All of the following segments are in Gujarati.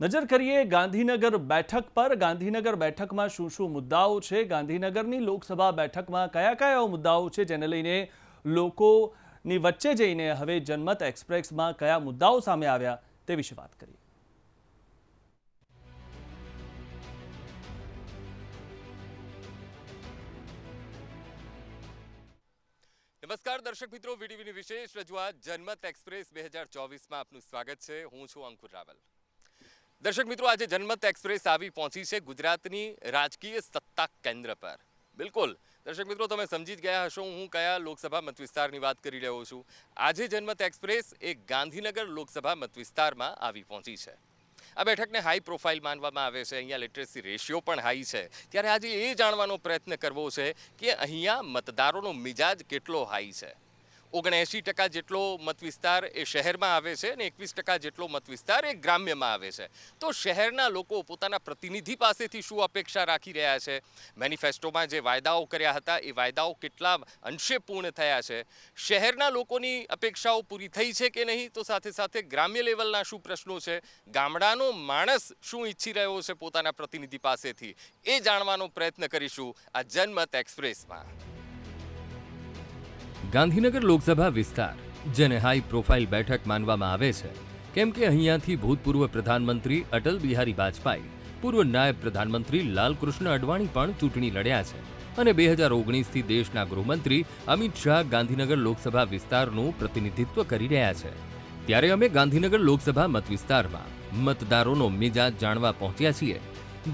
નજર કરીએ ગાંધીનગર બેઠક પર। ગાંધીનગર બેઠકમાં શું મુદ્દાઓ છે, ગાંધીનગરની લોકસભા બેઠકમાં કયા મુદ્દાઓ છે, જેને લઈને લોકોની વચ્ચે જઈને હવે જનમત એક્સપ્રેસમાં કયા મુદ્દાઓ સામે આવ્યા તે વિશે વાત કરીએ। નમસ્કાર દર્શક મિત્રો, વીટીવીની વિશેષ રજૂઆત જનમત એક્સપ્રેસ 2024માં આપનું સ્વાગત છે। હું છું અંકુર રાવલ। દર્શક મિત્રો, આજે જનમત એક્સપ્રેસ આવી પહોંચી છે ગુજરાતની રાજકીય સત્તા કેન્દ્ર પર। બિલકુલ દર્શક મિત્રો, તમે સમજી જ ગયા હશો હું કયા લોકસભા મતવિસ્તારની વાત કરી રહ્યો છું। આજે જનમત એક્સપ્રેસ એ ગાંધીનગર લોકસભા મતવિસ્તારમાં આવી પહોંચી છે। આ બેઠકને હાઈ પ્રોફાઇલ માનવામાં આવે છે, અહીંયા લિટરસી રેશિયો પણ હાઈ છે। ત્યારે આજે એ જાણવાનો પ્રયત્ન કરવો છે કે અહીંયા મતદારોનો મિજાજ કેટલો હાઈ છે। 79% જેટલો મતવિસ્તાર એ શહેરમાં આવે છે અને 21% જેટલો મતવિસ્તાર એ ગ્રામ્યમાં આવે છે। તો શહેરના લોકો પોતાના પ્રતિનિધિ પાસેથી શું અપેક્ષા રાખી રહ્યા છે? મેનિફેસ્ટોમાં જે વાયદાઓ કર્યા હતા એ વાયદાઓ કેટલા અંશે પૂર્ણ થયા છે? શહેરના લોકોની અપેક્ષાઓ પૂરી થઈ છે કે નહીં? તો સાથે સાથે ગ્રામ્ય લેવલના શું પ્રશ્નો છે? ગામડાનો માણસ શું ઈચ્છી રહ્યો છે પોતાના પ્રતિનિધિ પાસેથી? એ જાણવાનો પ્રયત્ન કરીશું આ જનમત એક્સપ્રેસમાં। ગાંધીનગર લોકસભા વિસ્તાર, જેને હાઈ પ્રોફાઇલ બેઠક માનવામાં આવે છે કેમ કે અહીંયાથી ભૂતપૂર્વ પ્રધાનમંત્રી અટલ બિહારી વાજપેયી, પૂર્વ નાયબ પ્રધાનમંત્રી લાલકૃષ્ણ અડવાણી પણ ચૂંટણી લડ્યા છે અને 2019થી દેશના ગૃહમંત્રી અમિત શાહ ગાંધીનગર લોકસભા વિસ્તારનું પ્રતિનિધિત્વ કરી રહ્યા છે। ત્યારે અમે ગાંધીનગર લોકસભા મતવિસ્તારમાં મતદારોનો મિજાજ જાણવા પહોંચ્યા છીએ,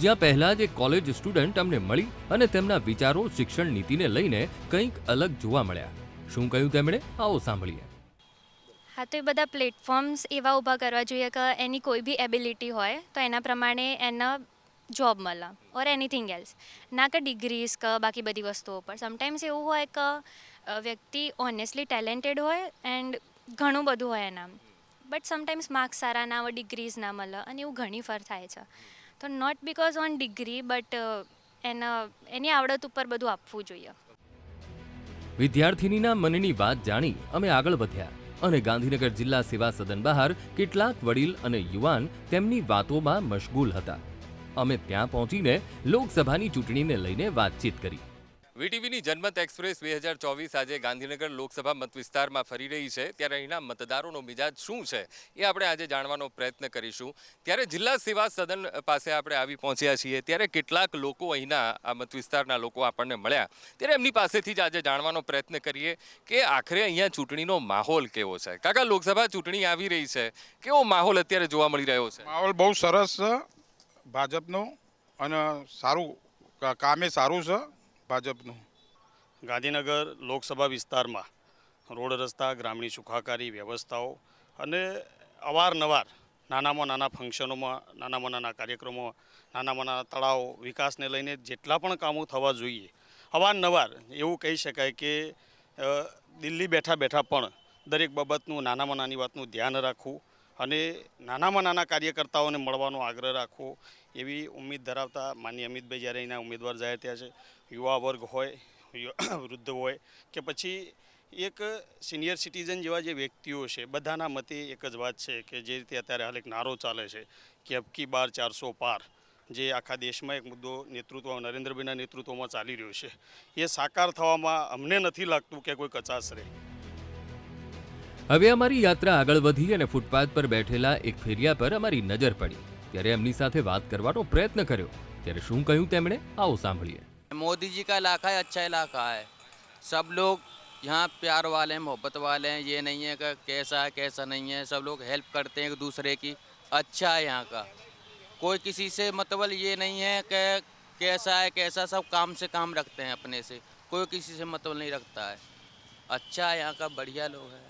જ્યાં પહેલા જ એક કોલેજ સ્ટુડન્ટ અમને મળી અને તેમના વિચારો શિક્ષણ નીતિને લઈને કંઈક અલગ જોવા મળ્યા। શું કહ્યું તેમણે? આવો સાંભળીએ। હા, તો એ બધા પ્લેટફોર્મ્સ એવા ઊભા કરવા જોઈએ કે એની કોઈ બી એબિલિટી હોય તો એના પ્રમાણે એના જોબ મળે ઓર એનીથિંગ એલ્સ, ના કે ડિગ્રીઝ કે બાકી બધી વસ્તુઓ પર। સમટાઈમ્સ એવું હોય કે વ્યક્તિ ઓનેસ્ટલી ટેલેન્ટેડ હોય એન્ડ ઘણું બધું હોય એના, બટ સમટાઈમ્સ માર્ક્સ સારા ના હોય, ડિગ્રીઝ ના મળે અને એવું ઘણી વાર થાય છે। તો not because on degree but એની આવડત ઉપર બધું આપવું જોઈએ। વિદ્યાર્થીનીના મનની વાત જાણી અમે આગળ વધ્યા અને ગાંધીનગર જિલ્લા સેવા સદન બહાર કેટલાક વડીલ અને યુવાન તેમની વાતોમાં મશગુલ હતા। અમે ત્યાં પહોંચીને લોકસભાની ચૂંટણીને લઈને વાતચીત કરી। વીટીવીની જનમત એક્સપ્રેસ 2024 આજે ગાંધીનગર લોકસભા મતવિસ્તારમાં ફરી રહી છે। ત્યારે અહીંના મતદારોનો મિજાજ શું છે એ આપણે આજે જાણવાનો પ્રયત્ન કરીશું। ત્યારે જિલ્લા સેવા સદન પાસે આપણે આવી પહોંચ્યા છીએ। ત્યારે કેટલાક લોકો અહીંના આ મતવિસ્તારના લોકો આપણને મળ્યા, ત્યારે એમની પાસેથી જ આજે જાણવાનો પ્રયત્ન કરીએ કે આખરે અહીંયા ચૂંટણીનો માહોલ કેવો છે। કાકા, લોકસભા ચૂંટણી આવી રહી છે, કેવો માહોલ અત્યારે જોવા મળી રહ્યો છે? માહોલ બહુ સરસ છે ભાજપનો અને સારું કામે સારું છે ભાજપનું। ગાંધીનગર લોકસભા વિસ્તારમાં રોડ રસ્તા, ગ્રામીણ સુખાકારી વ્યવસ્થાઓ અને અવારનવાર નાનામાં નાના ફંક્શનોમાં, નાનામાં નાના કાર્યક્રમો, નાનામાં નાના તળાવ વિકાસને લઈને જેટલા પણ કામો થવા જોઈએ અવારનવાર એવું કહી શકાય કે દિલ્હી બેઠા બેઠા પણ દરેક બાબતનું, નાનામાં નાની વાતનું ધ્યાન રાખવું અને નાનામાં નાના કાર્યકર્તાઓને મળવાનો આગ્રહ રાખવો એવી ઉમ્મીદ ધરાવતા માનનીય અમિતભાઈ જ્યારે એના ઉમેદવાર જાહેર થયા છે, યુવા વર્ગ હોય, વૃદ્ધ હોય કે પછી એક સિનિયર સિટીઝન જેવા જે વ્યક્તિઓ છે, બધાના મતે એક જ વાત છે કે જે રીતે અત્યારે હાલ એક નારો ચાલે છે કે અબ કી બાર 400 પાર, જે આખા દેશમાં એક મુદ્દો નરેન્દ્રભાઈના નેતૃત્વમાં ચાલી રહ્યો છે, એ સાકાર થવામાં અમને નથી લાગતું કે કોઈ કચાશ રહે। હવે અમારી યાત્રા આગળ વધી અને ફૂટપાથ પર બેઠેલા એક ફેરિયા પર અમારી નજર પડી। ત્યારે એમની સાથે વાત કરવાનો પ્રયત્ન કર્યો। ત્યારે શું કહ્યું તેમણે? આવો સાંભળીએ। मोदी जी का इलाका है, अच्छा इलाका है। सब लोग यहाँ प्यार वाले हैं, मोहब्बत वाले हैं। ये नहीं है कि कैसा है कैसा नहीं है, सब लोग हेल्प करते हैं एक दूसरे की। अच्छा है यहाँ का, कोई किसी से मतलब ये नहीं है कि कैसा है कैसा, सब काम से काम रखते हैं अपने से, कोई किसी से मतलब नहीं रखता है। अच्छा है यहाँ का, बढ़िया लोग हैं,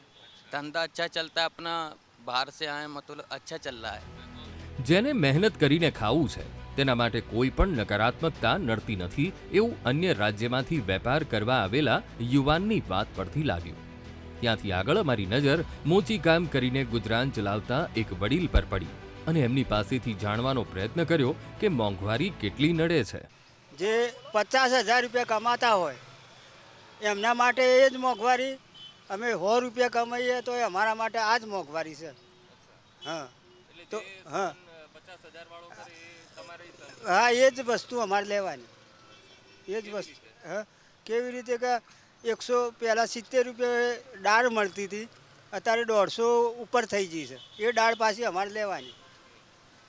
धंधा अच्छा चलता है अपना। बाहर से आए मतलब अच्छा चल रहा है। જેને મહેનત કરીને ખાવું છે તેના માટે કોઈ પણ નકારાત્મકતા નડતી નથી, એવું અન્ય રાજ્યમાંથી વેપાર કરવા આવેલા યુવાનની વાત પરથી લાગ્યું। ત્યાંથી આગળ અમારી નજર મોચી કામ કરીને ગુજરાન ચલાવતા એક વડીલ પર પડી અને એમની પાસેથી જાણવાનો પ્રયત્ન કર્યો કે મોંઘવારી કેટલી નડે છે। જે 50,000 રૂપિયા કમાતા હોય એમના માટે એ જ મોંઘવારી, અમે 100 રૂપિયા કમાઈએ તો અમારા માટે આ જ મોંઘવારી છે। હા, તો હા, 50,000 હા એ જ વસ્તુ અમારે લેવાની, એ જ વસ્તુ. હા કેવી રીતે કે 100 પહેલાં 70 રૂપિયા દાળ મળતી હતી, અત્યારે 150 ઉપર થઈ ગઈ છે. એ દાળ પાછી અમારે લેવાની.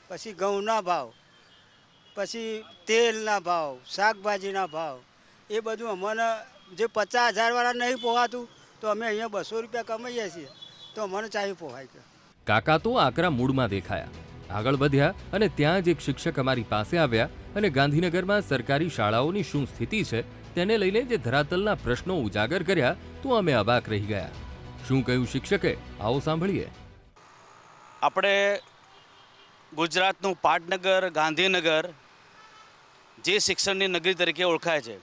પછી ઘઉંના ભાવ, પછી તેલના ભાવ, શાકભાજીના ભાવ, એ બધું અમને જે 50,000 નહીં પોહાતું તો અમે અહીંયા 200 રૂપિયા કમાઈએ છીએ તો અમને ચાહી પોહાય કે. કાકા તો આકરા મૂડમાં દેખાયા. આગળ વધ્યા અને ત્યાં જ એક શિક્ષક અમારી પાસે આવ્યા અને ગાંધીનગરમાં સરકારી શાળાઓની શું સ્થિતિ છે તેને લઈને જે ધરાતલના પ્રશ્નો ઉજાગર કર્યા તો અમે અવાક રહી ગયા. શું કહ્યું શિક્ષકે? આવો સાંભળીએ. આપણે ગુજરાતનું પાટનગર ગાંધીનગર જે શિક્ષણની નગરી તરીકે ઓળખાય છે,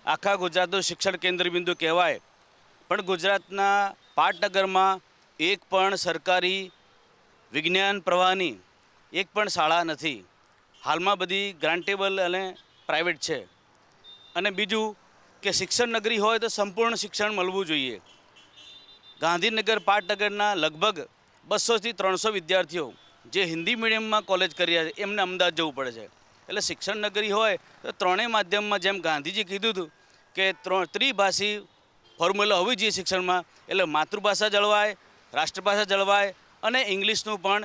આખા ગુજરાતનું શિક્ષણ કેન્દ્રબિંદુ કહેવાય, પણ ગુજરાતના પાટનગરમાં એક પણ સરકારી વિજ્ઞાન પ્રવાહની એક પણ શાળા નથી. હાલમાં બધી ગ્રાન્ટેબલ અને પ્રાઇવેટ છે. અને બીજું કે શિક્ષણ નગરી હોય તો સંપૂર્ણ શિક્ષણ મળવું જોઈએ. ગાંધીનગર પાટનગરના લગભગ 200થી 300 વિદ્યાર્થીઓ જે હિન્દી મીડિયમમાં કોલેજ કર્યા છે એમને અમદાવાદ જવું પડે છે. એટલે શિક્ષણ નગરી હોય તો ત્રણેય માધ્યમમાં જેમ ગાંધીજી કીધું હતું કે ત્રિભાષી ફોર્મ્યુલા હોવી જોઈએ શિક્ષણમાં, એટલે માતૃભાષા જળવાય, રાષ્ટ્રભાષા જળવાય અને ઇંગ્લિશનું પણ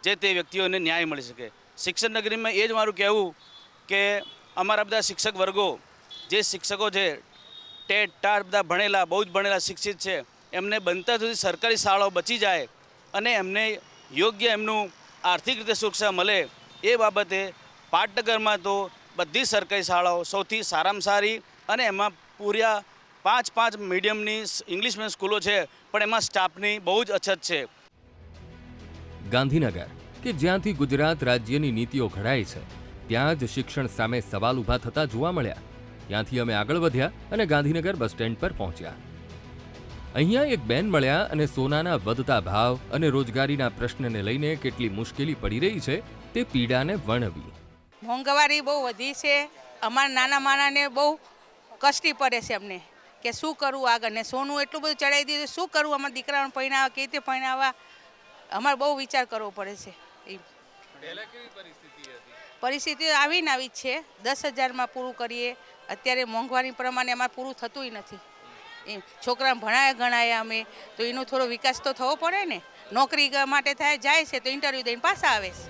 જે તે વ્યક્તિઓને ન્યાય મળી શકે. શિક્ષણ નગરીમાં એ જ મારું કહેવું કે અમારા બધા શિક્ષક વર્ગો, જે શિક્ષકો છે ટેટ ટાટ બધા ભણેલા, બહુ જ ભણેલા શિક્ષિત છે, એમને બનતા સુધી સરકારી શાળાઓ બચી જાય અને એમને યોગ્ય એમનું આર્થિક રીતે સુરક્ષા મળે એ બાબતે પાટનગરમાં તો બધી સરકારી શાળાઓ સૌથી સારામાં સારી અને એમાં પૂરા 5 મીડિયમની ઇંગ્લિશ મીડિયમ સ્કૂલો છે, પણ એમાં સ્ટાફની બહુ જ અછત છે. ગાંધીનગર કે જ્યાંથી ગુજરાત રાજ્યની નીતિઓ ઘડાય છે ત્યાં જ શિક્ષણ સામે સવાલ ઊભા થતા જોવા મળ્યા. ત્યાંથી અમે આગળ વધ્યા અને ગાંધીનગર બસ સ્ટેન્ડ પર પહોંચ્યા. અહીંયા એક બેન મળ્યા અને સોનાના વધતા ભાવ અને રોજગારીના પ્રશ્નને લઈને કેટલી મુશ્કેલી પડી રહી છે તે પીડાને વર્ણવી. મોંઘવારી બહુ વધી છે. અમારા નાના માણાને બહુ કષ્ટી પડે છે અમને કે શું કરવું આગળ, ને સોનું એટલું બધું ચડાવી દીધું, શું કરવું, અમારા દીકરાઓને પરણાવવા, કેવી રીતે પરણાવવા, અમારે બહુ વિચાર કરવો પડે છે. પરિસ્થિતિ આવીને આવી જ છે. 10,000માં પૂરું કરીએ, અત્યારે મોંઘવારી પ્રમાણે અમારે પૂરું થતું નથી. એમ છોકરાને ભણાયા ગણાયા અમે તો એનો થોડો વિકાસ તો થવો પડે ને. નોકરી માટે થાય જાય છે તો ઇન્ટરવ્યૂ દઈને પાછા આવે છે.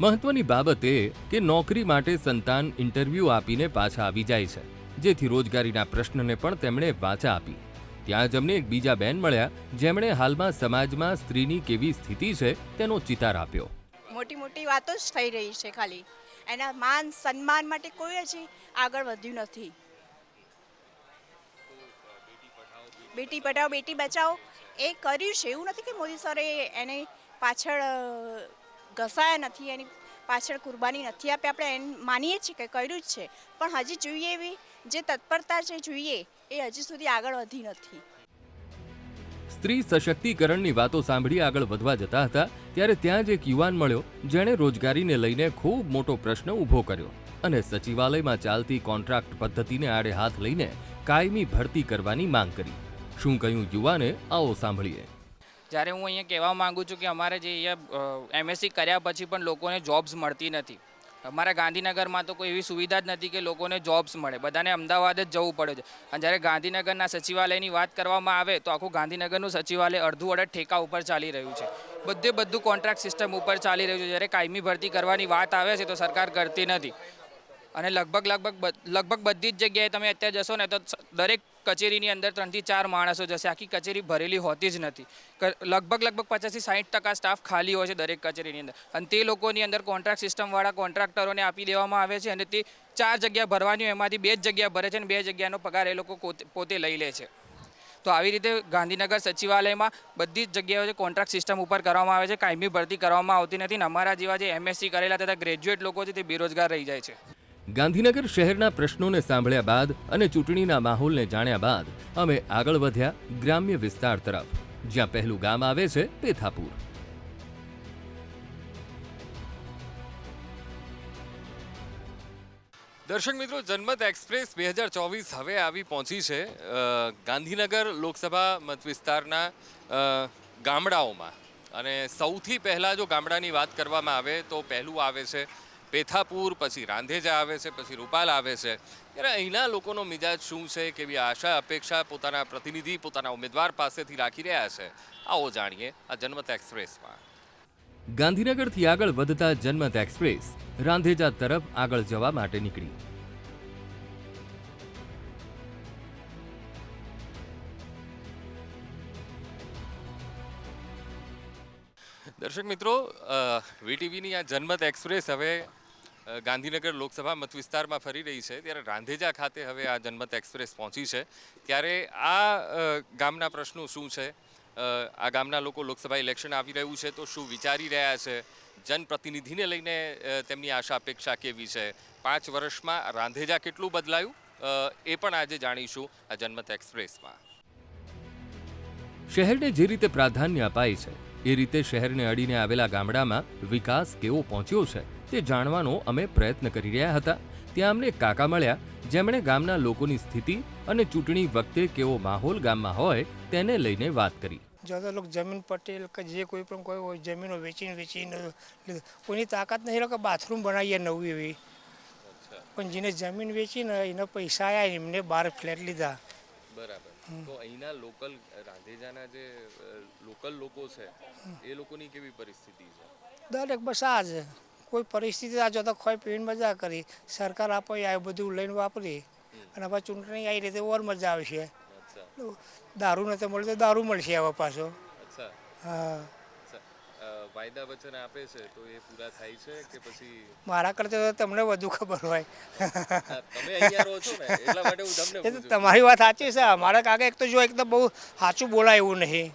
મહત્વની બાબત એ કે નોકરી માટે સંતાન ઇન્ટરવ્યૂ આપીને પાછા આવી જાય છે, જેથી રોજગારીના પ્રશ્નને પણ તેમણે વાચા આપી. ત્યાં જ અમને એક બીજા બેન મળ્યા જેમણે હાલમાં સમાજમાં સ્ત્રીની કેવી સ્થિતિ છે તેનો ચિતાર આપ્યો. મોટી મોટી વાતો જ થઈ રહી છે, ખાલી એના માન સન્માન માટે કોઈ જ આગળ વધ્યું નથી. બેટી પઢાઓ બેટી બચાવો એ કર્યું છે, એવું નથી કે મોદી સરે એને પાછળ ઘસાયા નથી, એની પાછળ કુરબાની નથી આપી. આપણે એને માનીએ છીએ કે કર્યું જ છે, પણ હજી જોઈએ એવી જે તત્પરતા છે જોઈએ એ હજી સુધી આગળ વધી નથી. સ્ત્રી સશક્તિકરણની વાતો સાંભળી આગળ વધવા જતા હતા ત્યારે ત્યાં જ એક યુવાન મળ્યો જેણે રોજગારીને લઈને ખૂબ મોટો પ્રશ્ન ઊભો કર્યો અને સચિવાલયમાં ચાલતી કોન્ટ્રાક્ટ પદ્ધતિને આડે હાથ લઈને કાયમી ભરતી કરવાની માંગ કરી. શું કહ્યું યુવાને? આવો સાંભળીએ. જ્યારે હું અહીંયા કહેવા માગું છું કે અમારે જે અહીંયા MSc કર્યા પછી પણ લોકોને જોબ્સ મળતી નથી. અમારા ગાંધીનગરમાં તો કોઈ એવી સુવિધા જ નથી કે લોકોને જોબ્સ મળે, બધાને અમદાવાદ જ જવું પડે છે. અને જ્યારે ગાંધીનગરના સચિવાલયની વાત કરવામાં આવે તો આખું ગાંધીનગરનું સચિવાલય અડધું અડધ ઠેકા ઉપર ચાલી રહ્યું છે. બધું કોન્ટ્રાક્ટ સિસ્ટમ ઉપર ચાલી રહ્યું છે. જ્યારે કાયમી ભરતી કરવાની વાત આવે છે તો સરકાર કરતી નથી. અને લગભગ બધી જ જગ્યાએ તમે અત્યારે જશો ને તો દરેક કચેરીની અંદર 3 થી 4 માણસો જશે. આખી કચેરી ભરેલી હોતી જ નથી. લગભગ 50 થી 60% સ્ટાફ ખાલી હોય છે દરેક કચેરીની અંદર. અને તે લોકોની અંદર કોન્ટ્રાક્ટ સિસ્ટમવાળા કોન્ટ્રાક્ટરોને આપી દેવામાં આવે છે અને તે 4 જગ્યા ભરવાની હોય એમાંથી 2 જ જગ્યા ભરે છે અને 2 જગ્યાનો પગાર એ લોકો પોતે લઈ લે છે. તો આવી રીતે ગાંધીનગર સચિવાલયમાં બધી જ જગ્યાએ કોન્ટ્રાક્ટ સિસ્ટમ ઉપર કરવામાં આવે છે, કાયમી ભરતી કરવામાં આવતી નથી. અને અમારા જેવા જે MSc કરેલા તથા ગ્રેજ્યુએટ લોકો છે તે બેરોજગાર રહી જાય છે. ગાંધીનગર શહેરના પ્રશ્નોને સાંભળ્યા બાદ અને ચૂંટણીના માહોલને જાણ્યા બાદ અમે આગળ વધ્યા ગ્રામ્ય વિસ્તાર તરફ, જ્યાં પહેલું ગામ આવે છે પેથાપુર. દર્શક મિત્રો, જનમત એક્સપ્રેસ 2024 હવે આવી પહોંચી છે ગાંધીનગર લોકસભા મત વિસ્તારના ગામડાઓમાં. અને સૌથી પહેલાં જો ગામડાની વાત કરવામાં આવે તો પહેલું આવે છે પેથાપુર, પછી રાંધેજા આવે છે, પછી રૂપાલ આવે છે. ત્યારે અહીંના લોકોનો મિજાજ શું છે, કેવી આશા અપેક્ષા પોતાના પ્રતિનિધિ, પોતાના ઉમેદવાર પાસેથી રાખી રહ્યા છે, આવો જાણીએ આ જનમત એક્સપ્રેસમાં. ગાંધીનગરથી આગળ વધતા જનમત એક્સપ્રેસ રાંધેજા તરફ આગળ જવા માટે નીકળી. દર્શક મિત્રો, વીટીવીની આ જનમત એક્સપ્રેસ હવે ગાંધીનગર લોકસભા મત વિસ્તારમાં ફરી રહી છે. ત્યારે રાંધેજા ખાતે હવે આ જનમત એક્સપ્રેસ પહોંચી છે. ત્યારે આ ગામના પ્રશ્નો શું છે, આ ગામના લોકો લોકસભા ઇલેક્શન આવી રહ્યું છે તો શું વિચારી રહ્યા છે, જનપ્રતિનિધિને લઈને તેમની આશા અપેક્ષા કેવી છે, 5 વર્ષમાં રાંધેજા કેટલું બદલાયું, એ પણ આજે જાણીશું આ જનમત એક્સપ્રેસમાં. શહેરને જે રીતે પ્રાધાન્ય અપાય છે એ રીતે શહેરને અડીને આવેલા ગામડામાં વિકાસ કેવો પહોંચ્યો છે તે જાણવાનો અમે પ્રયત્ન કરી રહ્યા હતા. ત્યાં અમને કાકા મળ્યા, જેમણે ગામના લોકોની સ્થિતિ અને ચૂંટણી વખતે કેવો માહોલ ગામમાં હોય તેને લઈને વાત કરી. જ્યાદા લોકો જમીન પટેલ કે જે કોઈ પણ કોઈ હોય જમીનો વેચીને કોઈની તાકાત નહીં લોકો બાથરૂમ બનાવીએ નવું એવી, પણ જેને જમીન વેચીને એના પૈસા આવ્યા એમને 12 ફ્લેટ લીધા. બરાબર. તો અહીંના લોકલ રાંધેજાના જે લોકલ લોકો છે એ લોકોની કેવી પરિસ્થિતિ છે? દરેક બસ આ જ કોઈ પરિસ્થિતિ આ જોતા ખોઈ પીને મજા કરી, સરકાર આપે આ બધું લઈને વાપરી, અને હવે ચૂંટણી આવી રીતે ઓર મજા આવશે. દારૂ નથી મળે તો દારૂ મળશે હવે પાછો. હા, વાયદા વચન આપે છે તો એ પૂરા થાય છે કે પછી? મારા કરતા તો તમને વધુ ખબર હોય. તમે અહીંયા રહો છો ને એટલા માટે હું તમને પૂછું છું. તમારી વાત સાચી છે. મારા કાકા એક તો જો એકદમ બહુ સાચું બોલાય એવું નહીં,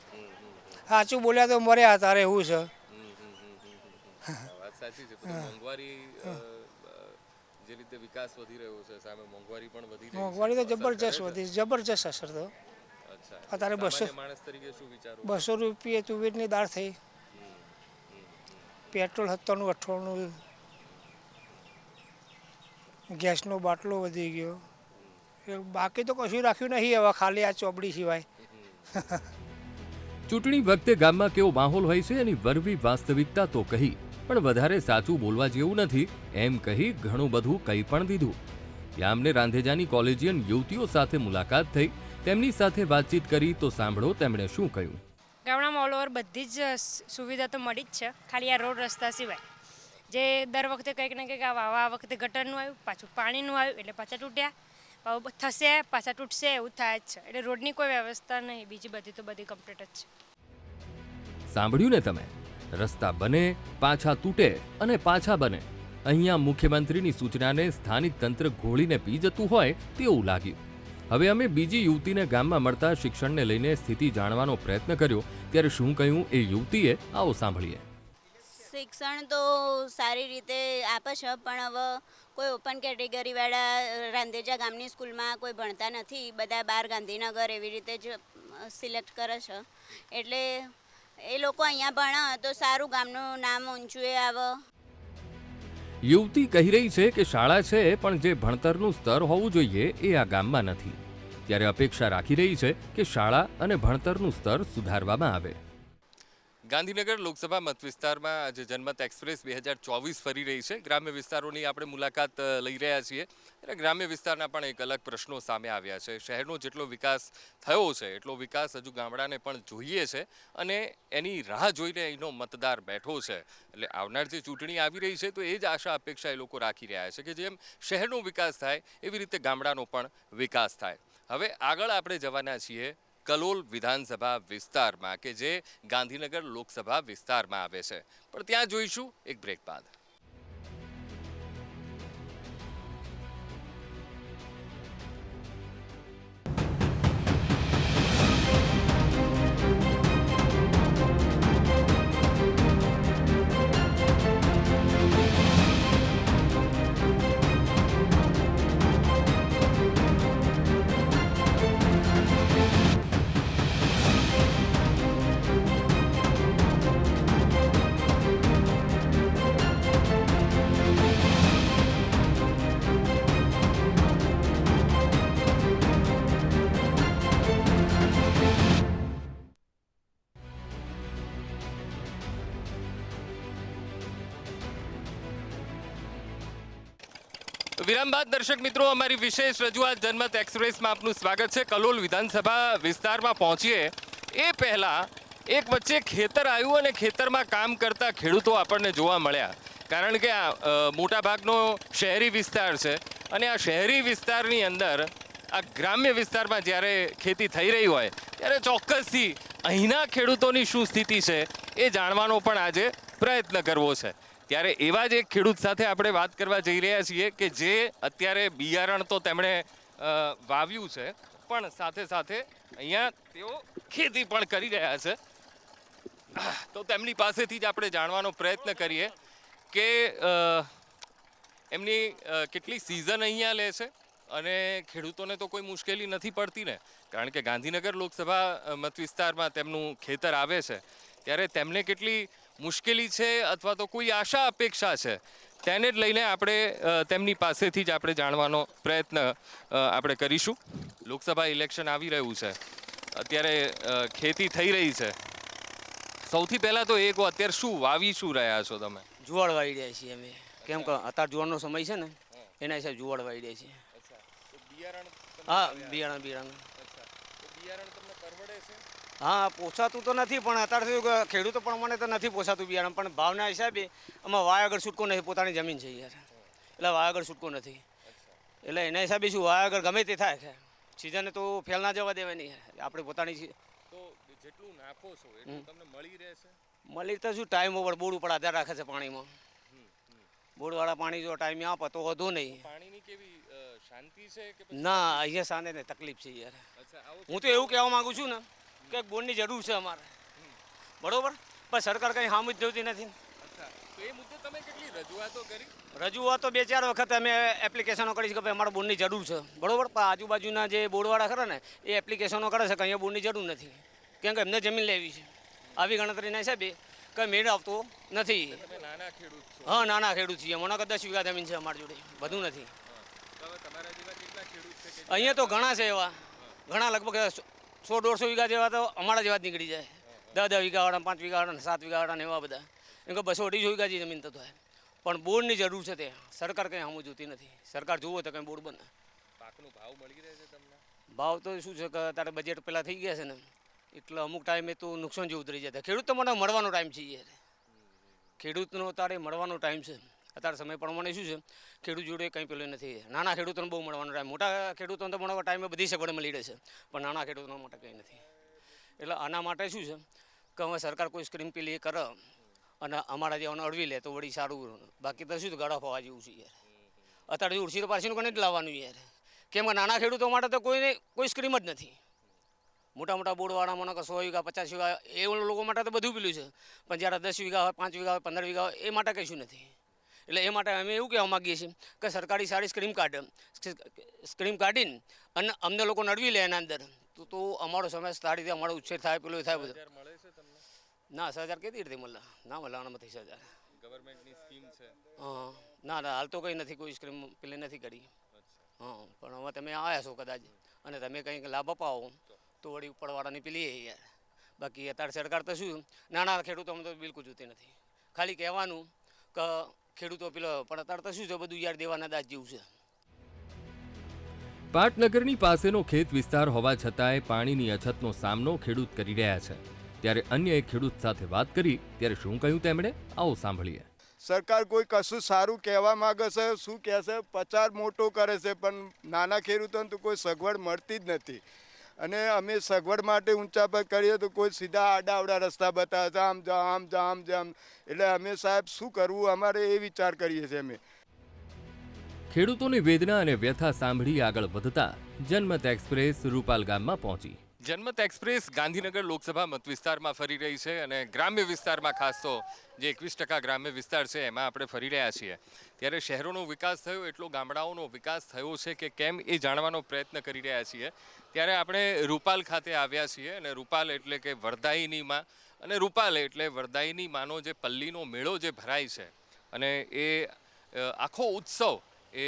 સાચું બોલ્યા તો મર્યા તારે એવું છે. વાત સાચી છે. મોંઘવારી જે રીતે વિકાસ વધી રહ્યો છે સામે મોંઘવારી પણ વધી રહી છે. મોંઘવારી તો જબરજસ્ત વધી, જબરજસ્ત અસર તો. અત્યારે 200 માણસ તરીકે શું વિચારો? 200 રૂપિયા તુવેરની દાળ થઈ, પેટ્રોલ 97-98, ગેસનો બાટલો વધી ગયો, બાકી તો કશું રાખ્યું નહીં હવે, ખાલી આ ચોપડી સિવાય. ચૂંટણી વખતે ગામમાં કેવો માહોલ હોય છે એની વરવી વાસ્તવિકતા તો કહી, પણ વધારે સાચું બોલવા જેવું નથી એમ કહી ઘણું બધું કહી પણ દીધું. ત્યાં અમને રાંધેજાની કોલેજિયન યુવતીઓ સાથે મુલાકાત થઈ, તેમની સાથે વાતચીત કરી તો સાંભળો તેમણે શું કહ્યું. ગામડામાં ઓલ ઓવર બધી જ સુવિધા તો મળી જ છે, ખાલી આ રોડ રસ્તા સિવાય, જે દર વખતે કંઈક ને કંઈક આ વખતે ગટરનું આવ્યું, પાછું પાણીનું આવ્યું એટલે પાછા તૂટ્યા, થશે પાછા તૂટશે એવું થાય જ છે. એટલે રોડની કોઈ વ્યવસ્થા નહીં, બીજી બધી તો બધી કમ્પ્લીટ જ છે. સાંભળ્યું ને તમે, રસ્તા બને, પાછા તૂટે અને પાછા બને. અહીંયા મુખ્યમંત્રીની સૂચનાને સ્થાનિક તંત્ર ઘોળીને પી જતું હોય તેવું લાગ્યું. હવે અમે બીજી યુવતીને ગામમાં મળતા શિક્ષણને લઈને સ્થિતિ જાણવાનો પ્રયત્ન કર્યો. ત્યારે શું કહ્યું એ યુવતીએ, આવો સાંભળીએ. શિક્ષણ તો સારી રીતે આપે છે, પણ હવે કોઈ ઓપન કેટેગરીવાળા રાંધેજા ગામની સ્કૂલમાં કોઈ ભણતા નથી, બધા બહાર ગાંધીનગર એવી રીતે જ સિલેક્ટ કરે છે. એટલે એ લોકો અહીંયા ભણે તો સારું, ગામનું નામ ઊંચું આવે. યુવતી કહી રહી છે કે શાળા છે પણ જે ભણતરનું સ્તર હોવું જોઈએ એ આ ગામમાં નથી. ત્યારે અપેક્ષા રાખી રહી છે કે શાળા અને ભણતરનું સ્તર સુધારવામાં આવે. ગાંધીનગર લોકસભા મત વિસ્તારમાં આજે જનમત એક્સપ્રેસ 2024 ફરી રહી છે. ગ્રામ્ય વિસ્તારોની આપણે મુલાકાત લઈ રહ્યા છીએ. ત્યારે ગ્રામ્ય વિસ્તારના પણ એક અલગ પ્રશ્નો સામે આવ્યા છે. શહેરનો જેટલો વિકાસ થયો છે એટલો વિકાસ હજુ ગામડાને પણ જોઈએ છે, અને એની રાહ જોઈને અહીંનો મતદાર બેઠો છે. એટલે આવનાર જે ચૂંટણી આવી રહી છે તો એ જ આશા અપેક્ષા એ લોકો રાખી રહ્યા છે કે જેમ શહેરનો વિકાસ થાય એવી રીતે ગામડાનો પણ વિકાસ થાય. હવે આગળ આપણે જવાના છીએ કલોલ વિધાનસભા વિસ્તારમાં, કે જે ગાંધીનગર લોકસભા વિસ્તારમાં આવે છે, પણ ત્યાં જોઈશું એક બ્રેક બાદ. વિરામ બાદ દર્શક મિત્રો અમારી વિશેષ રજૂઆત જનમત એક્સપ્રેસમાં આપનું સ્વાગત છે. કલોલ વિધાનસભા વિસ્તારમાં પહોંચીએ એ પહેલાં એક વચ્ચે ખેતર આવ્યું અને ખેતરમાં કામ કરતા ખેડૂતો આપણને જોવા મળ્યા. કારણ કે આ મોટાભાગનો શહેરી વિસ્તાર છે અને આ શહેરી વિસ્તારની અંદર આ ગ્રામ્ય વિસ્તારમાં જ્યારે ખેતી થઈ રહી હોય ત્યારે ચોક્કસથી અહીંના ખેડૂતોની શું સ્થિતિ છે એ જાણવાનો પણ આજે પ્રયત્ન કરવો છે. ત્યારે એવા જ એક ખેડૂત સાથે આપણે વાત કરવા જઈ રહ્યા છીએ કે જે અત્યારે બિયારણ તો તેમણે વાવ્યું છે પણ સાથે સાથે અહીંયા તેઓ ખેતી પણ કરી રહ્યા છે. તો તેમની પાસેથી જ આપણે જાણવાનો પ્રયત્ન કરીએ કે એમની કેટલી સિઝન અહીંયા લે છે અને ખેડૂતોને તો કોઈ મુશ્કેલી નથી પડતી ને, કારણ કે ગાંધીનગર લોકસભા મત વિસ્તારમાં તેમનું ખેતર આવે છે ત્યારે તેમને કેટલી મુશ્કેલી છે અથવા તો કોઈ આશા અપેક્ષા છે તેને જ લઈને આપણે તેમની પાસેથી જ આપણે જાણવાનો પ્રયત્ન આપણે કરીશું. લોકસભા ઇલેક્શન આવી રહ્યું છે, અત્યારે ખેતી થઈ રહી છે. સૌથી પહેલાં તો એક અત્યારે શું વાવી શું રહ્યા છો તમે? જુવાળ વાવી રહ્યા છીએ અમે, કેમ કે અત્યારે જુવારનો સમય છે ને એના હિસાબે જુવાળ વાવી રહ્યા છીએ. હા, બિયારણ હા પોસાતું તો નથી, પણ અત્યારે ખેડૂતો પ્રમાણે તો નથી પોસાતું બિયારણ, પણ ભાવના હિસાબે આમાં વાય આગળ છૂટકો નથી. પોતાની જમીન છે યાર, એટલે વાય આગળ છૂટકો નથી, એટલે એના હિસાબે શું વાય આગળ ગમે તે થાય છે. સિઝને તો ફેલ ના જવા દેવાય નહીં, આપણે પોતાની જેટલું નાખો છો એટલું તમને મળી રહેશે? મળી તો શું ટાઈમ ઉપર બોર્ડ ઉપર આધાર રાખે છે પાણીમાં. બોર્ડવાળા પાણી જો ટાઈમે આપે તો વધુ નહીં. પાણીની કેવી શાંતિ છે કે ના, અહીંયા શાંતિ ને તકલીફ છે યાર. હું તો એવું કહેવા માંગુ છું ને કે બોર્ડની જરૂર છે અમારે, બરોબર, પણ સરકાર કંઈ સામું જ જોતી નથી. તો એ મુદ્દે તમે કેટલી રજૂઆતો કરી? રજૂઆતો 2-4 વખત અમે એપ્લિકેશનો કરી છે કે ભાઈ અમારે બોર્ડની જરૂર છે, બરોબર, પણ આજુબાજુના જે બોર્ડવાળા ખરા ને એ એપ્લિકેશનો કરે છે કે અહીંયા બોર્ડની જરૂર નથી, કેમ કે એમને જમીન લેવી છે. આવી ગણતરીના હિસાબે કંઈ મેળ આવતો નથી. નાના ખેડૂત છો? હા, નાના ખેડૂત છીએ. મને 10 વીઘા જમીન છે અમારી જોડે, બધું નથી. અહીંયા તો ઘણા છે એવા, ઘણા લગભગ 100-150 વીઘા જેવા તો અમારા જેવા જ નીકળી જાય. 10 વીઘાવાળા, 5 વીઘાવાળા, 7 વીઘાવાળા ને એવા બધા, એમ કે 200-250 વીઘા જે જમીન તો થાય. પણ બોર્ડની જરૂર છે, ત્યાં સરકાર કંઈ સામું જોતી નથી. સરકાર જુઓ તો કંઈ બોર્ડ બને. પાકનો ભાવ મળી રહે છે તમને? ભાવ તો શું છે કે અત્યારે બજેટ પહેલાં થઈ ગયા છે ને, એટલે અમુક ટાઈમે તો નુકસાન જેવું ઉતરી જાય. ખેડૂત તો મને મળવાનો ટાઈમ છે યાર, ખેડૂતનો અત્યારે મળવાનો ટાઈમ છે. અત્યારે સમય પ્રમાણે શું છે, ખેડૂત જોડે કંઈ પેલું નથી. નાના ખેડૂતોને બહુ મળવાનો ટાઈમ, મોટા ખેડૂતોને તો મળવા ટાઈમે બધી સગવડ મળી રહેશે, પણ નાના ખેડૂતો માટે કંઈ નથી. એટલે આના માટે શું છે કે હવે સરકાર કોઈ સ્કીમ પેલી કરે અને અમારા જેવાને અડવી લે તો વળી સારું. બાકી તો શું ગાડા ફવા જેવું છે યાર. અત્યારે ઉડસી તો પારસીનું કંઈ જ લાવવાનું યાર, કેમ કે નાના ખેડૂતો માટે તો કોઈ સ્કીમ જ નથી. મોટા મોટા બોર્ડવાળા મને 100 વીઘા 50 વીઘા એ લોકો માટે તો બધું પેલું છે, પણ જ્યારે 10 વીઘા હોય, 5 વીઘા હોય, 15 વીઘા હોય, એ માટે કશું નથી. એટલે એ માટે અમે એવું કહેવા માગીએ છીએ કે સરકારી સારી સ્કીમ કાઢીને અને અમને લોકો નડવી લે એના અંદર તો અમારો સમય સારી રીતે અમારો ઉછેર થાય, પેલું થાય બધું. ના, 1000 કેવી રીતે મળે? ના મળવાના નથી 1000. ગવર્મેન્ટની સ્કીમ છે? હા, ના હાલ તો કંઈ નથી, કોઈ સ્કીમ પેલી નથી કરી. હા, પણ હવે તમે આવ્યા છો કદાચ અને તમે કંઈક લાભ અપાવો તો વળી ઉપરવાળાની પેલી યાર. બાકી અત્યારે સરકાર તો શું નાના ખેડૂતોને તો બિલકુલ જોતી નથી. ખાલી કહેવાનું કે ખેડૂતો પેલો, પણ અત્યારે તો શું છે બધું યાર દેવાના દાજ જેવું છે. પાટનગરની પાસેનો ખેત વિસ્તાર હોવા છતાંય પાણીની અછતનો સામનો ખેડૂત કરી રહ્યા છે. ત્યારે અન્ય એક ખેડૂત સાથે વાત કરી ત્યારે શું કહ્યું તેમણે, આવો સાંભળીએ. સરકાર કોઈ કશું સારું કહેવા માંગે છે, શું કહે છે, પ્રચાર મોટો કરે છે, પણ નાના ખેડૂતોને તો કોઈ સગવડ મળતી જ નથી. અને અમે સગવડ માટે ઊંચા પર કરીએ તો કોઈ સીધા આડાવડા રસ્તા બતાવે છે, આમ જા આમ જા આમ જા. એટલે અમે સાહેબ શું કરવું, અમારે એ વિચાર કરીએ છીએ અમે. ખેડૂતોની વેદના અને વ્યથા સાંભળી આગળ વધતા જનમત એક્સપ્રેસ રૂપાલ ગામમાં પહોંચી. જનમત એક્સપ્રેસ ગાંધીનગર લોકસભા મત વિસ્તારમાં ફરી રહી છે અને ગ્રામ્ય વિસ્તારમાં ખાસ તો જે 21% ગ્રામ્ય વિસ્તાર છે એમાં આપણે ફરી રહ્યા છીએ. ત્યારે શહેરોનો વિકાસ થયો એટલો ગામડાઓનો વિકાસ થયો છે કે કેમ એ જાણવાનો પ્રયત્ન કરી રહ્યા છીએ. ત્યારે આપણે રૂપાલ ખાતે આવ્યા છીએ અને રૂપાલ એટલે કે વરદાયીની માં, અને રૂપાલ એટલે વરદાયીની માનો જે પલ્લીનો મેળો જે ભરાય છે અને એ આખો ઉત્સવ એ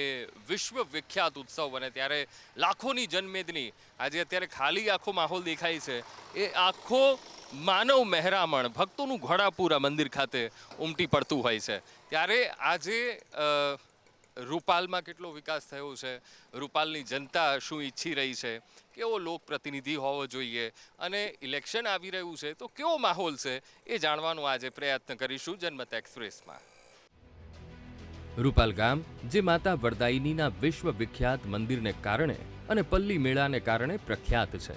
વિશ્વ વિખ્યાત ઉત્સવ. અને ત્યારે લાખોની જનમેદની આજે અત્યારે ખાલી આખો માહોલ દેખાય છે એ આખો માનવ મહેરામણ ભક્તોનું ઘોડાપુર આ મંદિર ખાતે ઉમટી પડતું હોય છે. ત્યારે આજે રૂપાલમાં કેટલો વિકાસ થયો છે, રૂપાલની જનતા શું ઈચ્છી રહી છે, કેવો લોકપ્રતિનિધિ હોવો જોઈએ અને ઇલેક્શન આવી રહ્યું છે તો કેવો માહોલ છે એ જાણવાનો આજે પ્રયત્ન કરીશું જનમત એક્સપ્રેસમાં. રૂપાલ ગામ જે માતા વરદાયિનીના વિશ્વવિખ્યાત મંદિરને કારણે અને પલ્લી મેળાને કારણે પ્રખ્યાત છે,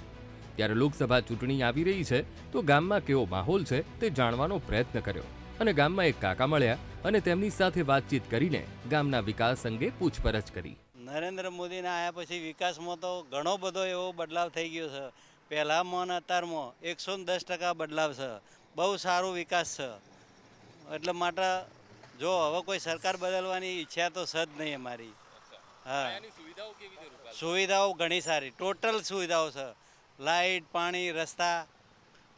ત્યારે લોકસભા ચૂંટણી આવી રહી છે તો ગામમાં કેવો માહોલ છે તે જાણવાનો પ્રયત્ન કર્યો અને ગામમાં એક કાકા મળ્યા અને તેમની સાથે વાતચીત કરીને ગામના વિકાસ અંગે પૂછપરછ કરી. નરેન્દ્ર મોદીના આવ્યા પછી વિકાસમાં તો ઘણો બધો એવો બદલાવ થઈ ગયો છે. પહેલાંમાં અને અત્યારમાં 110% બદલાવ છે. બહુ સારો વિકાસ છે. એટલે માટે જો હવે કોઈ સરકાર બદલવાની ઈચ્છા તો છે જ નહીં અમારી. હા, સુવિધાઓ ઘણી સારી, ટોટલ સુવિધાઓ છે. લાઇટ, પાણી, રસ્તા,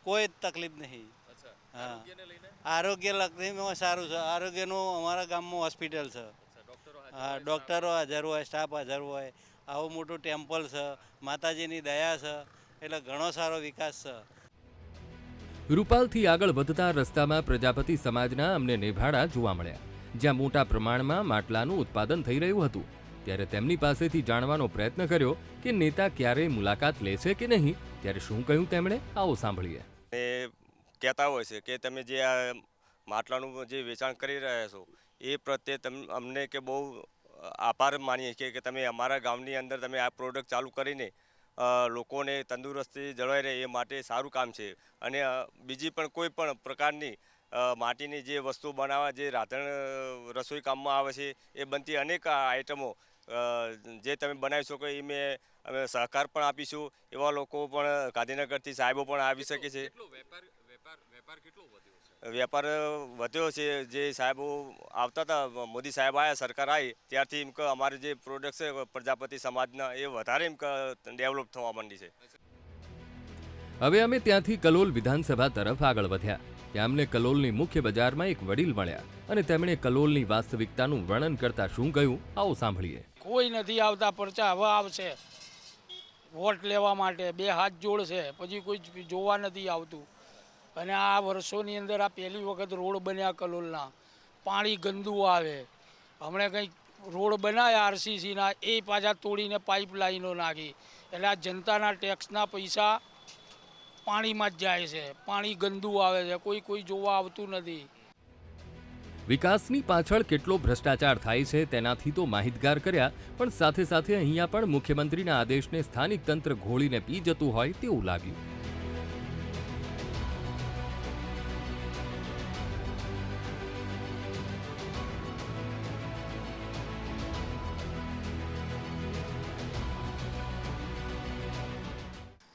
કોઈ જ તકલીફ નહીં. હા, આરોગ્ય લક્ષીમાં સારું છે. આરોગ્યનું અમારા ગામમાં હોસ્પિટલ છે. હા, ડૉક્ટરો હાજર હોય, સ્ટાફ હાજર હોય. આવું મોટું ટેમ્પલ છે, માતાજીની દયા છે, એટલે ઘણો સારો વિકાસ છે. રૂપાલથી આગળ વધતા રસ્તામાં પ્રજાપતિ સમાજના અમને નેભાડા જોવા મળ્યા, જ્યાં મોટા પ્રમાણમાં માટલાનું ઉત્પાદન થઈ રહ્યું હતું. ત્યારે તેમની પાસેથી જાણવાનો પ્રયત્ન કર્યો કે નેતા ક્યારે મુલાકાત લે છે કે નહીં. ત્યારે શું કહ્યું તેમણે, આવો સાંભળીએ. કહેતા હોય છે કે તમે જે આ માટલાનું જે વેચાણ કરી રહ્યા છો એ પ્રત્યે અમને કે બહુ આભાર માનીએ છીએ કે તમે અમારા ગામની અંદર તમે આ પ્રોડક્ટ ચાલુ કરીને લોકોને તંદુરસ્તી જળવાઈ રહે એ માટે સારું કામ છે. અને બીજી પણ કોઈ પણ પ્રકારની માટીની જે વસ્તુ બનાવવા જે રાંધણ રસોઈ કામમાં આવે છે એ બનતી અનેક આઇટમો જે તમે બનાવી શકો એ અમે સહકાર પણ આપીશું. એવા લોકો પણ ગાંધીનગરથી સાહેબો પણ આવી શકે છે. વેપાર વધ્યો છે. જે સાહેબો આવતા હતા, મોદી સાહેબ આવ્યા, સરકાર આવી ત્યારથી એમ કે અમારી જે પ્રોડક્ટ છે પ્રજાપતિ સમાજના એ વધારે એમ કે ડેવલપ થવા માંડી છે. હવે અમે ત્યાંથી કલોલ વિધાનસભા તરફ આગળ વધ્યા. ત્યાં અમને કલોલની મુખ્ય બજારમાં એક વડીલ મળ્યા અને તેમણે કલોલની વાસ્તવિકતાનું વર્ણન કરતા શું કહ્યું, આવો સાંભળીએ. કોઈ નથી આવતા, પરચા હવે આવશે વોટ લેવા માટે. 2 હાથ જોડશે, પછી કોઈ જોવા નથી આવતું. અને આ વર્ષોની અંદર આ પહેલી વખત રોડ બન્યા કલોલના. પાણી ગંદુ આવે. હમણાં કંઈક રોડ બનાવ્યા આરસીસીના, એ પાછા તોડીને પાઇપલાઇનો નાખી. એટલે આ જનતાના ટેક્સના પૈસા પાણીમાં જ જાય છે. પાણી ગંદુ આવે છે, કોઈ જોવા આવતું નથી. વિકાસની પાછળ કેટલો ભ્રષ્ટાચાર થાય છે તેનાથી તો માહિતગાર કર્યા, પણ સાથે સાથે અહીંયા પણ મુખ્યમંત્રીના આદેશને સ્થાનિક તંત્ર ઘોળીને પી જતું હોય તેવું લાગ્યું.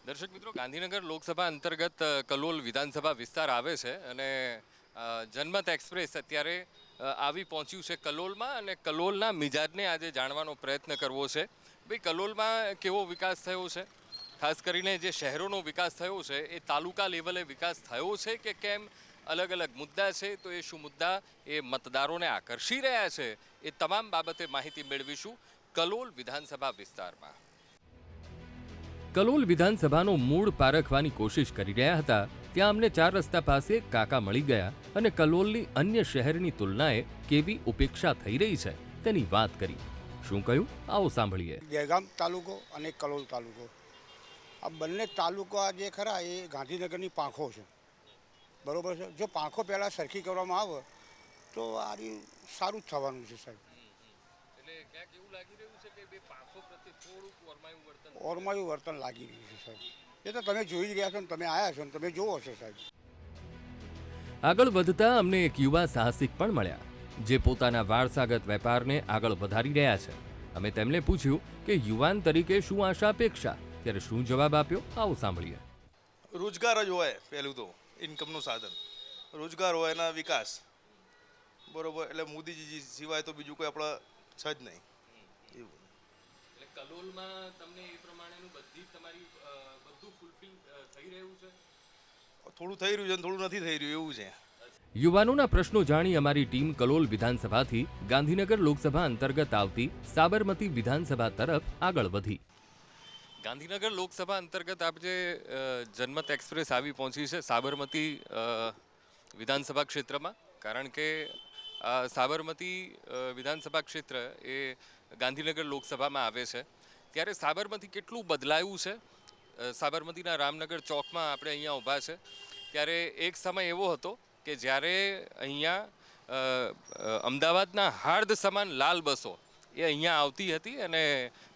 દર્શક મિત્રો, ગાંધીનગર લોકસભા અંતર્ગત કલોલ વિધાનસભા વિસ્તાર આવે છે અને જનમત એક્સપ્રેસ અત્યારે આવી પહોંચ્યું છે કલોલમાં અને કલોલના મિજાજને આજે જાણવાનો પ્રયત્ન કરવો છે. ભાઈ, કલોલમાં કેવો વિકાસ થયો છે, ખાસ કરીને જે શહેરોનો વિકાસ થયો છે એ તાલુકા લેવલે વિકાસ થયો છે કે કેમ, અલગ અલગ મુદ્દા છે તો એ શું મુદ્દા એ મતદારોને આકર્ષી રહ્યા છે, એ તમામ બાબતે માહિતી મેળવીશું કલોલ વિધાનસભા વિસ્તારમાં. કલોલ વિધાનસભાનો મૂળ પારખવાની કોશિશ કરી રહ્યા હતા ત્યાં અમને 4 રસ્તા પાસે કાકા મળી ગયા અને કલોલની અન્ય શહેરની તુલનાએ કેવી ઉપેક્ષા થઈ રહી છે તેની વાત કરી. શું કહ્યું, આવો સાંભળીએ. દહેગામ તાલુકો અને કલોલ તાલુકો, આ બંને તાલુકા જે ખરા એ ગાંધીનગરની પાંખો છે, બરોબર છે. જો પાંખો પહેલાં સરખી કરવામાં આવે તો આ સારું જ થવાનું છે સાહેબ. ઓરમાયું વર્તન લાગી રહ્યું છે સાહેબ. એ તો તમે જોઈ રહ્યા છો ને, તમે આવ્યા છો ને તમે જોવો છો સાહેબ. આગળ વધતા અમને એક યુવા સાહસિક પણ મળ્યા જે પોતાના વારસાગત વેપારને આગળ વધારી રહ્યા છે. અમે તેમને પૂછ્યું કે યુવાન તરીકે શું આશા અપેક્ષા, ત્યારે શું જવાબ આપ્યો, આવો સાંભળીએ. રોજગાર જ હોય, પહેલું તો ઇન્કમનું સાધન રોજગાર હોય એના વિકાસ, બરોબર. એટલે મોદીજી સિવાય તો બીજું કોઈ આપણે છે જ નહીં. કલોલમાં તમને એ પ્રમાણેનું બધું ફૂલફિલ થઈ રહ્યું છે? થોડું થઈ રહ્યું છે, થોડું નથી થઈ રહ્યું, એવું છે. યુવાનોના પ્રશ્નો જાણી અમારી ટીમ કલોલ વિધાનસભાથી ગાંધીનગર લોકસભા અંતર્ગત આવતી સાબરમતી વિધાનસભા તરફ આગળ વધી. ગાંધીનગર લોકસભા અંતર્ગત આપણે જનમત એક્સપ્રેસ આવી પહોંચી છે સાબરમતી વિધાનસભા ક્ષેત્રમાં, કારણ કે સાબરમતી વિધાનસભા ક્ષેત્ર એ ગાંધીનગર લોકસભામાં આવે છે ત્યારે સાબરમતી કેટલું બદલાયું છે. સાબરમતીના રામનગર ચોકમાં આપણે અહીંયા ઊભા છે ત્યારે એક સમય એવો હતો કે જ્યારે અહીંયા અમદાવાદના હાર્દ સમાન લાલ બસો એ અહીંયા આવતી હતી અને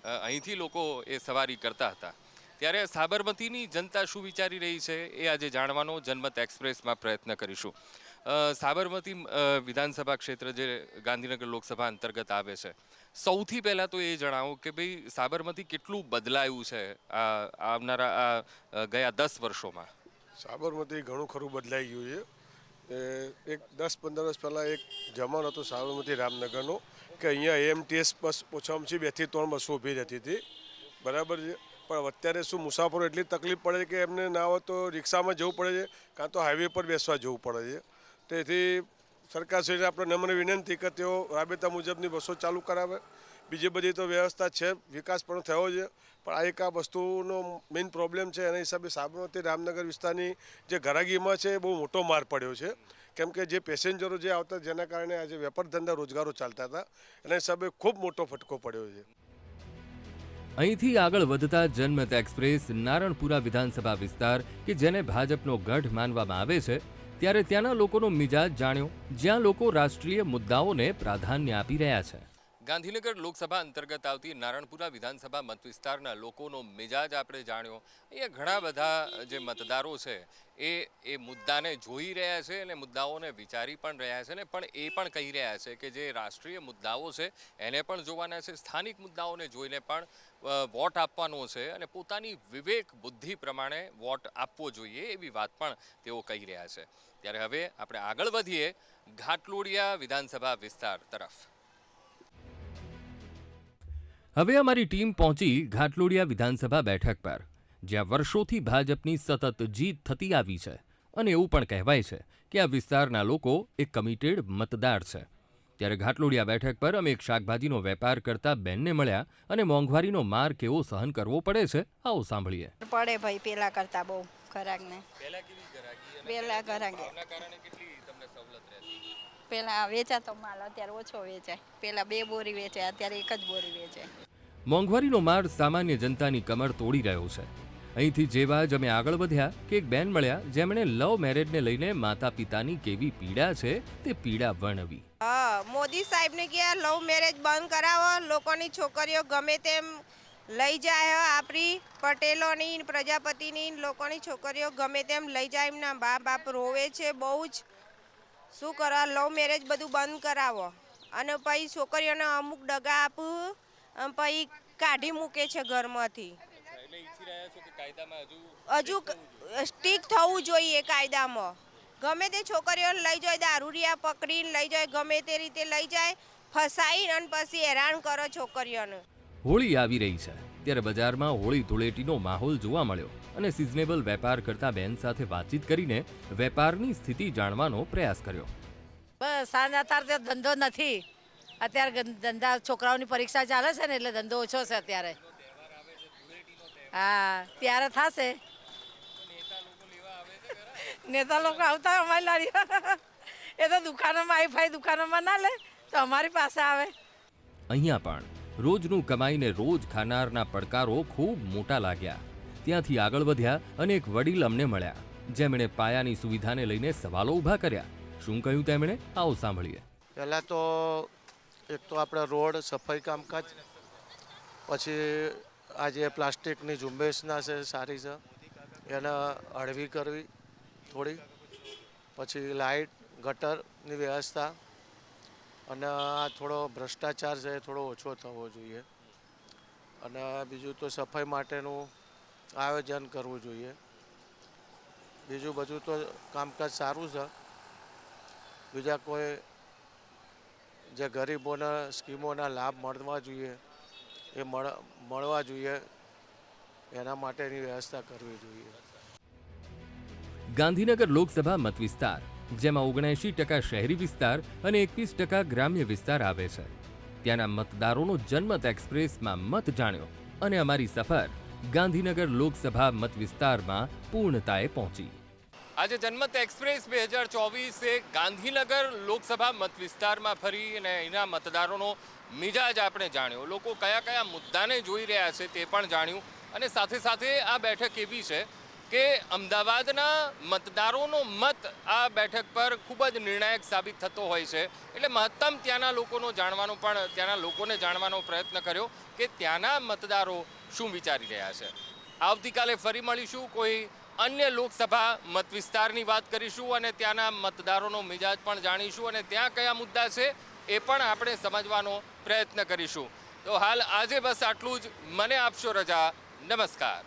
અહીંથી લોકો એ સવારી કરતા હતા. ત્યારે સાબરમતીની જનતા શું વિચારી રહી છે એ આજે જાણવાનો જનમત એક્સપ્રેસમાં પ્રયત્ન કરીશું. સાબરમતી વિધાનસભા ક્ષેત્ર જે ગાંધીનગર લોકસભા અંતર્ગત આવે છે, સૌથી પહેલાં તો એ જણાવો કે ભાઈ સાબરમતી કેટલું બદલાયું છે આવનારા ગયા 10 વર્ષોમાં. સાબરમતી ઘણું ખરું બદલાઈ ગયું છે. એક 10-15 વર્ષ પહેલાં એક જમાનો હતો સાબરમતી રામનગરનો કે અહીંયા એએમટીએસ બસ ઓછામાં ઓછી 2 થી 3 બસો ઊભી રહેતી હતી, બરાબર છે. પણ અત્યારે શું મુસાફરો એટલી તકલીફ પડે છે કે એમને ના હોય તો રિક્ષામાં જવું પડે છે, કાં તો હાઈવે પર બેસવા જવું પડે છે. તેથી સરકારશ્રીને આપણે નમ્ર વિનંતી કે તેઓ રાબેતા મુજબની બસો ચાલુ કરાવે. બીજી બધી તો વ્યવસ્થા છે, વિકાસ પણ થયો છે, પણ આ એક આ વસ્તુનો મેઇન પ્રોબ્લેમ છે. એના હિસાબે સાબરમતી રામનગર વિસ્તારની જે ઘરાગીમાં છે એ બહુ મોટો માર પડ્યો છે. કેમ કે જે પેસેન્જરો જે આવતા જેના કારણે આજે વેપાર ધંધા રોજગારો ચાલતા હતા એના હિસાબે ખૂબ મોટો ફટકો પડ્યો છે. અહીંથી આગળ વધતા જનમત એક્સપ્રેસ નારણપુરા વિધાનસભા વિસ્તાર કે જેને ભાજપનો ગઢ માનવામાં આવે છે ત્યારે ત્યાંના લોકોનો મિજાજ જાણ્યો, જ્યાં લોકો રાષ્ટ્રીય મુદ્દાઓને પ્રાધાન્ય આપી રહ્યા છે. ગાંધીનગર લોકસભા અંતર્ગત આવતી નારણપુરા વિધાનસભા મત વિસ્તારના લોકોનો મિજાજ આપણે જાણ્યો. અહીંયા ઘણા બધા જે મતદારો છે એ મુદ્દાને જોઈ રહ્યા છે અને મુદ્દાઓને વિચારી પણ રહ્યા છે ને પણ એ પણ કહી રહ્યા છે કે જે રાષ્ટ્રીય મુદ્દાઓ છે એને પણ જોવાના છે, સ્થાનિક મુદ્દાઓને જોઈને પણ વોટ આપવાનો છે અને પોતાની વિવેક બુદ્ધિ પ્રમાણે વોટ આપવો જોઈએ એવી વાત પણ તેઓ કહી રહ્યા છે. ત્યારે હવે આપણે આગળ વધીએ ઘાટલોડિયા વિધાનસભા વિસ્તાર તરફ. હવે અમારી ટીમ પહોંચી ઘાટલોડિયા વિધાનસભા બેઠક પર, જ્યાં વર્ષોથી ભાજપની સતત જીત થતી આવી છે અને એવું પણ કહેવાય છે કે આ વિસ્તારના લોકો એક કમિટેડ મતદાર છે. ત્યારે ઘાટલોડિયા બેઠક પર અમે એક શાકભાજીનો વેપાર કરતા બેનને મળ્યા અને મોંઘવારીનો માર કેવો સહન કરવો પડે છે આવો સાંભળીએ. પડે ભાઈ પેલા કરતા બહુ ખરાકને. પહેલા કેવી ગરાગી? પહેલા ગરાગી ભાવના કારણે કેટલી તમને સવલત રહેતી? પેલા વેચાતો માલ અત્યારે ઓછો વેચાય. પેલા 2 બોરી વેચાય, અત્યારે 1 જ બોરી વેચાય. મોંઘવારીનો માર સામાન્ય જનતાની કમર તોડી રહ્યો છે. અહીંથી જેવા જ અમે આગળ વધ્યા કે એક બેન મળ્યા જેમણે લવ મેરેજને લઈને માતા પિતાની કેવી પીડા છે તે પીડા વર્ણવી. હા, મોદી સાહેબને કે લવ મેરેજ બંધ કરાવો, લોકોની છોકરીઓ ગમે તેમ લઈ જાય. આપણી પટેલોની પ્રજાપતિની લોકોની છોકરીઓ ગમે તેમ લઈ જાય, એમના બાપ રોવે છે બહુ જ. શું કરવા, લવ મેરેજ બધું બંધ કરાવો અને પછી છોકરીઓને અમુક દગા આપવું પછી કાઢી મૂકે છે ઘરમાંથી. હજુ સ્ટ્રિક્ટ થવું જોઈએ કાયદામાં. ગમે તે છોકરીઓને લઈ જાય, દારૂડિયા પકડીને લઈ જાય, ગમે તે રીતે લઈ જાય, ફસાઈને અને પછી હેરાન કરો છોકરીઓને. હોળી આવી રહી છે ત્યારે બજારમાં હોળી ધૂળેટીનો માહોલ જોવા મળ્યો અને સિઝનેબલ વેપાર કરતા બેન સાથે વાતચીત કરીને વેપારની સ્થિતિ જાણવાનો પ્રયાસ કર્યો. બસ સાંજ અત્યારે ધંધો નથી. અત્યારે ધંધા છોકરાઓની પરીક્ષા ચાલે છે ને એટલે ધંધો ઓછો છે અત્યારે. હા, ત્યારે થશે. નેતા લોકો આવતા અમારી લારી એ તો દુકાનોમાં આઈફાઈ દુકાનોમાં ના લે તો અમારી પાસે આવે. અહીંયા પણ રોજનું કમાઈને રોજ ખાનારના પડકારો ખૂબ મોટા લાગ્યા. ત્યાંથી આગળ વધ્યા અને એક વડીલ અમને મળ્યા જેમણે પાયાની સુવિધાને લઈને સવાલો ઊભા કર્યા. શું કહ્યું તેમણે આવો સાંભળીએ. પહેલાં તો એક તો આપણે રોડ સફાઈ કામકાજ, પછી આજે પ્લાસ્ટિકની ઝુંબેશના છે સારી છે એને હળવી કરવી થોડી, પછી લાઇટ ગટરની વ્યવસ્થા અને આ થોડો ભ્રષ્ટાચાર છે એ થોડો ઓછો થવો જોઈએ અને બીજું તો સફાઈ માટેનું આયોજન કરવું જોઈએ. બીજું બધું તો કામકાજ સારું છે. બીજા કોઈ જે ગરીબોના સ્કીમોના લાભ મળવા જોઈએ એ મળવા જોઈએ, એના માટેની વ્યવસ્થા કરવી જોઈએ. ગાંધીનગર લોકસભા મત વિસ્તાર, જેમાં 79% શહેરી વિસ્તાર અને 21% ગ્રામ્ય વિસ્તાર આવે છે. ત્યાંના મતદારોનો જનમત એક્સપ્રેસમાં મત જાણ્યો અને અમારી સફર ગાંધીનગર લોકસભા મત વિસ્તારમાં પૂર્ણતાએ પહોંચી. આજે જનમત એક્સપ્રેસ 2024 ગાંધીનગર લોકસભા મત વિસ્તારમાં ફરી અને અહીંના મતદારોનો મિજાજ આપણે જાણ્યો, લોકો કયા કયા મુદ્દાને જોઈ રહ્યા છે તે પણ જાણ્યું, અને સાથે સાથે આ બેઠક એવી છે કે અમદાવાદના મતદારોનો મત આ બેઠક પર ખૂબ જ નિર્ણાયક સાબિત થતો હોય છે. એટલે મહત્તમ ત્યાંના લોકોને જાણવાનો પ્રયત્ન કર્યો કે ત્યાંના મતદારો શું વિચારી રહ્યા છે. આવતીકાલે ફરી મળીશું, કોઈ અન્ય લોકસભા મત વિસ્તારની વાત કરીશું અને ત્યાંના મતદારોનો મિજાજ પણ જાણીશું અને ત્યાં કયા મુદ્દા છે એ પણ આપણે સમજવાનો પ્રયત્ન કરીશું. તો હાલ આજે બસ આટલું જ. મને આપશો રજા. નમસ્કાર.